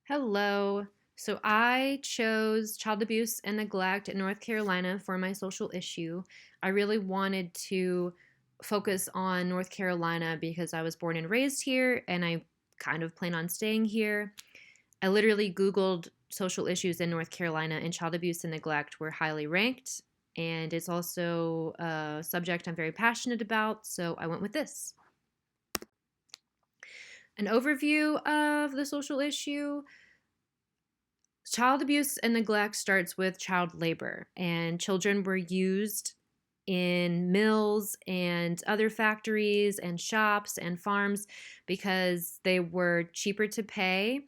Hello. So I chose child abuse and neglect in North Carolina for my social issue. I really wanted to focus on North Carolina because I was born and raised here and I kind of plan on staying here. I literally Googled social issues in North Carolina, and child abuse and neglect were highly ranked. And it's also a subject I'm very passionate about, so I went with this. An overview of the social issue. Child abuse and neglect starts with child labor, and children were used in mills and other factories and shops and farms because they were cheaper to pay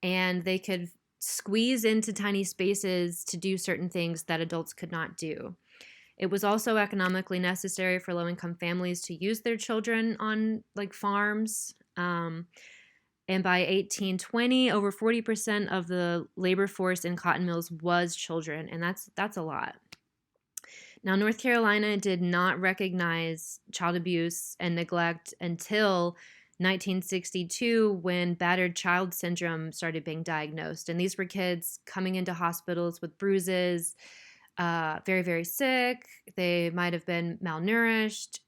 and they could squeeze into tiny spaces to do certain things that adults could not do. It was also economically necessary for low income families to use their children on like farms. And by 1820, over 40% of the labor force in cotton mills was children, and that's a lot. Now, North Carolina did not recognize child abuse and neglect until 1962 when battered child syndrome started being diagnosed. And these were kids coming into hospitals with bruises, very, very sick. They might have been malnourished,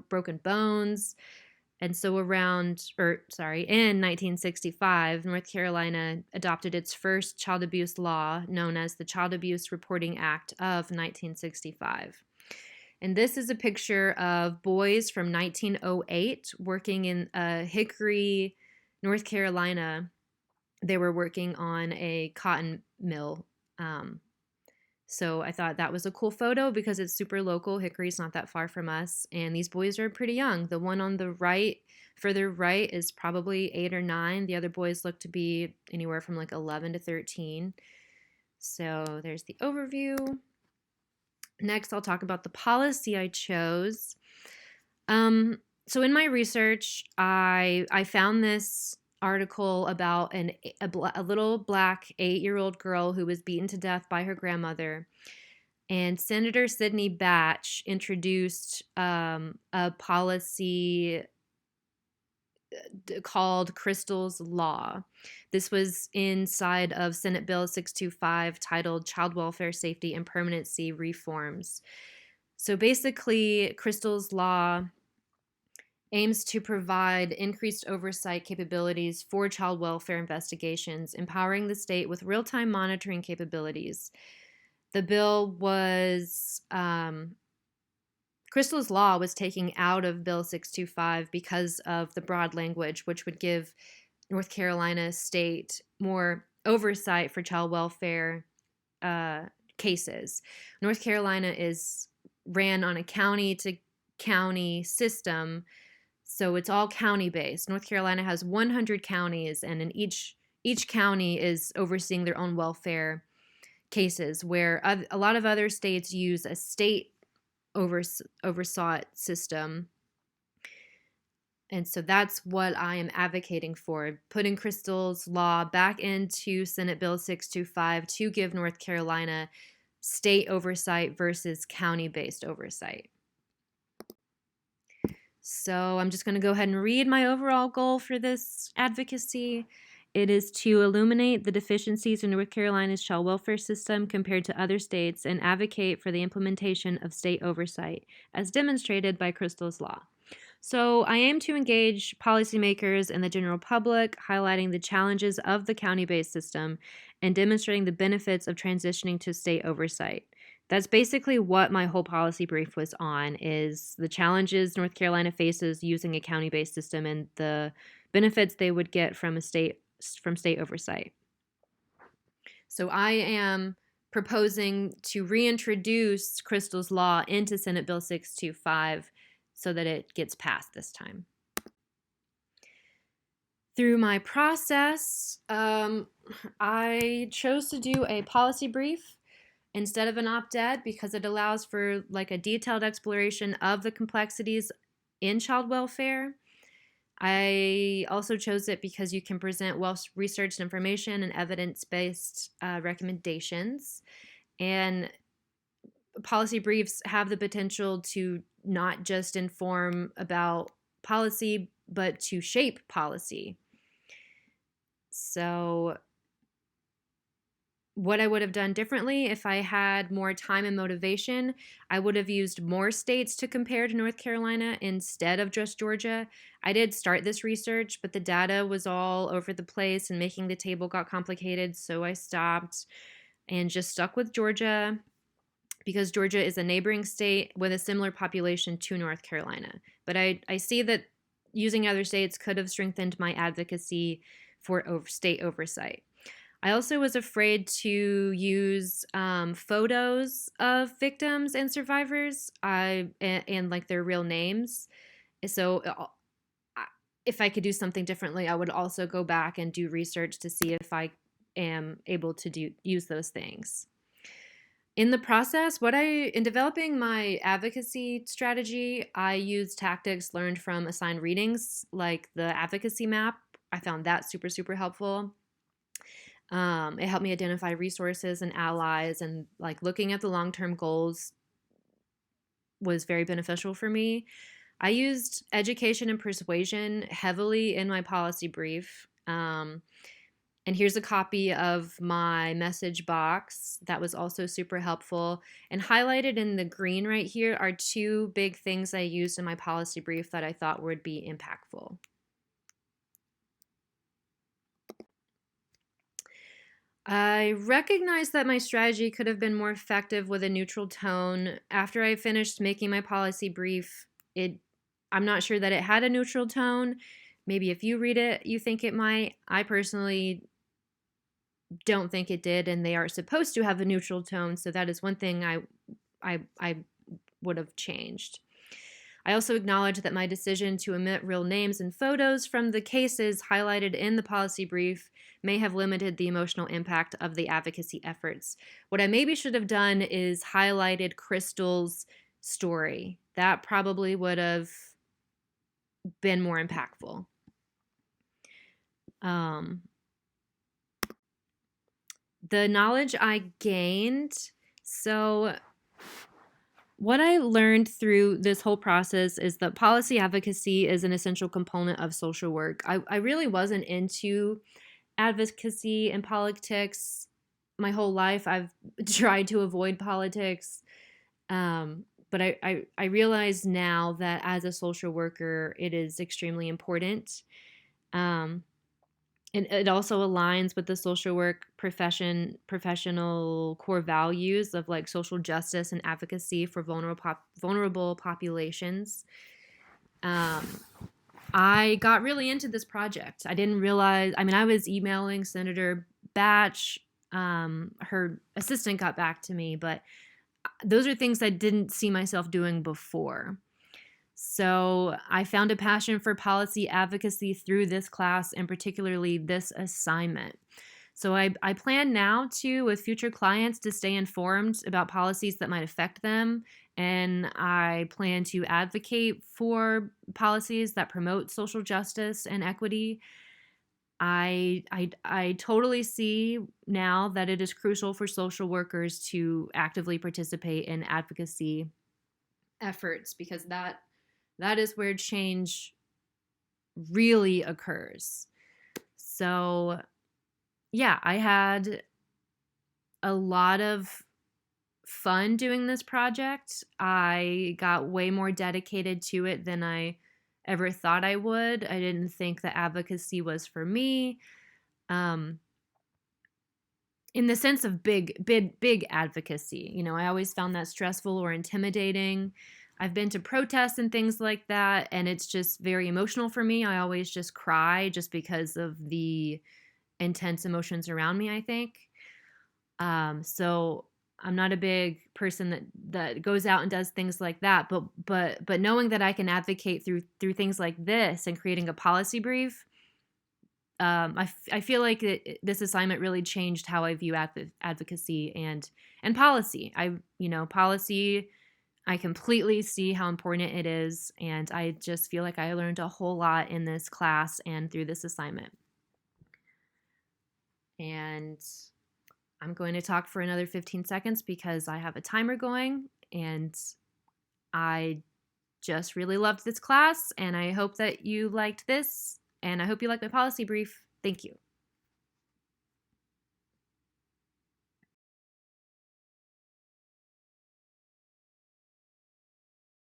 broken bones. And so in 1965, North Carolina adopted its first child abuse law known as the Child Abuse Reporting Act of 1965. And this is a picture of boys from 1908 working in Hickory, North Carolina. They were working on a cotton mill. So I thought that was a cool photo because it's super local. Hickory's not that far from us. And these boys are pretty young. The one on the right, further right, is probably 8 or 9. The other boys look to be anywhere from like 11 to 13. So there's the overview. Next, I'll talk about the policy I chose. So in my research, I found this article about a little black 8-year-old girl who was beaten to death by her grandmother. And Senator Sidney Batch introduced a policy called Kristol's Law. This was inside of Senate Bill 625 titled Child Welfare Safety and Permanency Reforms. So basically, Kristol's Law aims to provide increased oversight capabilities for child welfare investigations, empowering the state with real-time monitoring capabilities. The bill was Kristol's Law was taken out of Bill 625 because of the broad language, which would give North Carolina state more oversight for child welfare cases. North Carolina is ran on a county to county system, so it's all county based. North Carolina has 100 counties, and in each county is overseeing their own welfare cases, where a lot of other states use a state oversought system. And so that's what I am advocating for, putting Kristol's Law back into Senate Bill 625 to give North Carolina state oversight versus county-based oversight. So I'm just going to go ahead and read my overall goal for this advocacy. It is to illuminate the deficiencies in North Carolina's child welfare system compared to other states and advocate for the implementation of state oversight, as demonstrated by Kristol's Law. So I aim to engage policymakers and the general public, highlighting the challenges of the county-based system and demonstrating the benefits of transitioning to state oversight. That's basically what my whole policy brief was on, is the challenges North Carolina faces using a county-based system and the benefits they would get from state oversight. So I am proposing to reintroduce Kristol's Law into Senate Bill 625 so that it gets passed this time. Through my process, I chose to do a policy brief instead of an op-ed because it allows for like a detailed exploration of the complexities in child welfare. I also chose it because you can present well-researched information and evidence-based recommendations. And policy briefs have the potential to not just inform about policy, but to shape policy. So what I would have done differently if I had more time and motivation, I would have used more states to compare to North Carolina instead of just Georgia. I did start this research, but the data was all over the place and making the table got complicated, so I stopped and just stuck with Georgia because Georgia is a neighboring state with a similar population to North Carolina. But I see that using other states could have strengthened my advocacy for state oversight. I also was afraid to use photos of victims and survivors, and like their real names. So if I could do something differently, I would also go back and do research to see if I am able to use those things. In the process, in developing my advocacy strategy, I used tactics learned from assigned readings, like the advocacy map. I found that super, super helpful. It helped me identify resources and allies, and like looking at the long-term goals was very beneficial for me. I used education and persuasion heavily in my policy brief. And here's a copy of my message box that was also super helpful. And highlighted in the green right here are two big things I used in my policy brief that I thought would be impactful. I recognized that my strategy could have been more effective with a neutral tone. After I finished making my policy brief, I'm not sure that it had a neutral tone. Maybe if you read it, you think it might. I personally don't think it did, and they are supposed to have a neutral tone, so that is one thing I would have changed. I also acknowledge that my decision to omit real names and photos from the cases highlighted in the policy brief may have limited the emotional impact of the advocacy efforts. What I maybe should have done is highlighted Crystal's story. That probably would have been more impactful. The knowledge I gained, so what I learned through this whole process is that policy advocacy is an essential component of social work. I really wasn't into advocacy and politics my whole life. I've tried to avoid politics. But I realize now that as a social worker, it is extremely important. And it also aligns with the social work professional core values of like social justice and advocacy for vulnerable populations. I got really into this project. I didn't realize, I was emailing Senator Batch. Her assistant got back to me, but those are things I didn't see myself doing before. So I found a passion for policy advocacy through this class and particularly this assignment. So I plan now with future clients to stay informed about policies that might affect them. And I plan to advocate for policies that promote social justice and equity. I totally see now that it is crucial for social workers to actively participate in advocacy efforts because that is where change really occurs. So, yeah, I had a lot of fun doing this project. I got way more dedicated to it than I ever thought I would. I didn't think that advocacy was for me. In the sense of big advocacy, I always found that stressful or intimidating. I've been to protests and things like that, and it's just very emotional for me. I always just cry just because of the intense emotions around me, I think. So I'm not a big person that goes out and does things like that, but knowing that I can advocate through things like this and creating a policy brief, I feel like this assignment really changed how I view advocacy and policy. Policy, I completely see how important it is, and I just feel like I learned a whole lot in this class and through this assignment. And I'm going to talk for another 15 seconds because I have a timer going, and I just really loved this class, and I hope that you liked this, and I hope you liked my policy brief. Thank you.